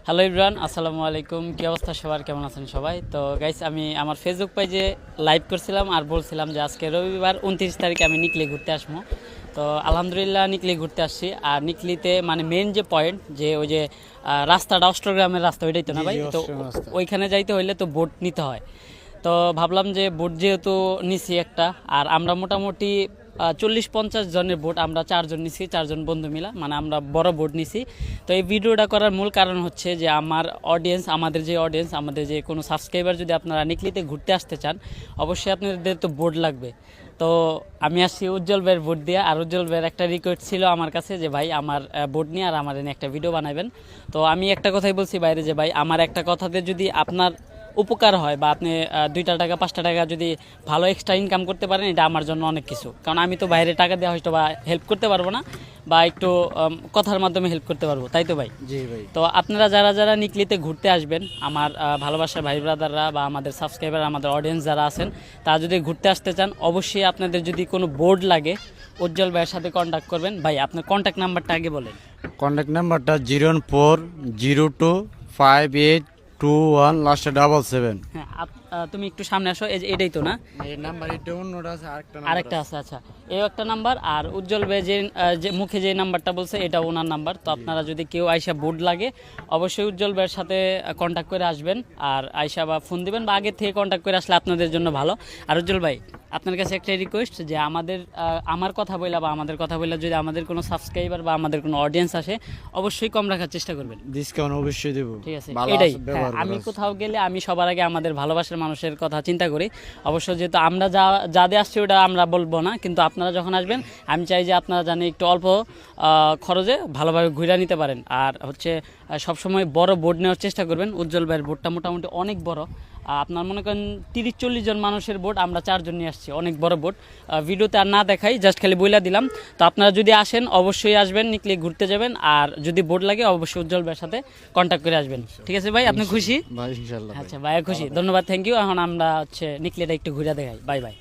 Hello Ibran, আসসালামু আলাইকুম। কী অবস্থা সবার, কেমন আছেন সবাই? তো গাইস, আমি আমার ফেসবুক পেজে লাইভ করছিলাম আর বলছিলাম যে আজকে রবিবার 29 তারিখে আমি নিকলি ঘুরতে আসবো। তো আলহামদুলিল্লাহ নিকলি ঘুরতে আসছি। আর নিকলিতে মানে মেন যে পয়েন্ট, যে ওই যে রাস্তাটা অষ্টগ্রামের রাস্তা, ওইটাই তো না ভাই? তো ওইখানে যাইতে হইলে তো বোট নিতে হয়। তো ভাবলাম যে বোট যেহেতু নিছি একটা, আর আমরা মোটামুটি 40-50 জনের বোট আমরা 4 জন নিছি, 4 জন বন্ধু মিলা, মানে আমরা বড় বোট নিছি। তো এই ভিডিওটা করার মূল কারণ হচ্ছে যে আমার অডিয়েন্স, আমাদের যে কোনো সাবস্ক্রাইবার যদি আপনারা নিকলিতে ঘুরতে আসতে চান, অবশ্যই আপনাদের তো বোট লাগবে। তো আমি আসছি উজ্জ্বল ভাইয়ের বোট দিয়ে। আর উজ্জ্বল ভাইয়ের একটা রিকোয়েস্ট ছিল আমার কাছে যে ভাই আমার বোট নিয়ে আর আমার এনে একটা ভিডিও বানাবেন। তো আমি একটা কথাই বলছি বাইরে, যে ভাই আমার একটা কথাতে যদি আপনার উপকার হয় বা আপনি 2টা টাকা 5টা টাকা যদি ভালো এক্সট্রা ইনকাম করতে পারেন, এটা আমার জন্য অনেক কিছু। কারণ আমি তো বাইরে টাকা দেওয়া হয়তো বা হেল্প করতে পারবো না, বা একটু কথার মাধ্যমে হেল্প করতে পারবো, তাই তো ভাই? জি ভাই। তো আপনারা যারা যারা নিকলিতে ঘুরতে আসবেন, আমার ভালোবাসার ভাই ব্রাদাররা বা আমাদের সাবস্ক্রাইবার, আমাদের অডিয়েন্স যারা আছেন, তারা যদি ঘুরতে আসতে চান, অবশ্যই আপনাদের যদি কোনো বোর্ড লাগে, উজ্জ্বল ভাইয়ের সাথে কন্ট্যাক্ট করবেন। ভাই আপনার কন্ট্যাক্ট নাম্বারটা আগে বলেন। কন্ট্যাক্ট নাম্বারটা 040258221 লাস্টে 77। হ্যাঁ, তুমি একটু সামনে আসো। এটাই তো না? এই নাম্বার এটা অন্যটা আছে, আরেকটা আছে। আচ্ছা, এই একটা নাম্বার। আর উজ্জ্বল ভাই যে মুখে যে নাম্বারটা বলছে, এটা ওনার নাম্বার। তো আপনারা যদি কেউ আইসা বোর্ড লাগে, অবশ্যই উজ্জ্বল ভাইয়ের সাথে কন্ট্যাক্ট করে আসবেন। আর আইসা বা ফোন দিবেন, বা আগে থেকে কন্ট্যাক্ট করে আসলে আপনাদের জন্য ভালো। আর উজ্জ্বল ভাই, আপনার কাছে একটা রিকোয়েস্ট, যে আমার কথা বললা বা আমাদের কথা বললা, যদি আমাদের কোনো সাবস্ক্রাইবার বা আমাদের কোনো অডিয়েন্স আসে, অবশ্যই কম রাখার চেষ্টা করবেন। ডিসকাউন্ট অবশ্যই দেব। ঠিক আছে, এটাই। হ্যাঁ, আমি কোথাও গেলে আমি সবার আগে আমাদের ভালোবাসার মানুষের কথা চিন্তা করি। অবশ্য যেহেতু আমরা যা দিয়ে আসছি ওটা আমরা বলবো না, কিন্তু আপনারা যখন আসবেন, আমি চাই যে আপনারা জানি একটু অল্প খরচে ভালোভাবে ঘুরে নিতে পারেন। আর হচ্ছে সবসময় বড় বোর্ড নেওয়ার চেষ্টা করবেন। উজ্জ্বল ভাইয়ের বোর্ডটা মোটামুটি অনেক বড়। আপনার মনে করেন 30-40 জন মানুষের বোট, আমরা 4 জন নিয়ে আসছি, অনেক বড় বোট। ভিডিওতে আর না দেখাই, জাস্ট খালি বইলা দিলাম। তো আপনারা যদি আসেন, অবশ্যই আসবেন, নিকলি ঘুরতে যাবেন। আর যদি বোট লাগে, অবশ্যই উজ্জ্বল ভাইয়ের সাথে কন্ট্যাক্ট করে আসবেন। ঠিক আছে ভাই, আপনি খুশি? ভাই ইনশাআল্লাহ। আচ্ছা ভাইয়া খুশি, ধন্যবাদ, থ্যাংক ইউ। এখন আমরা হচ্ছে নিকলিটা একটু ঘুরে দেখাই। Bye bye.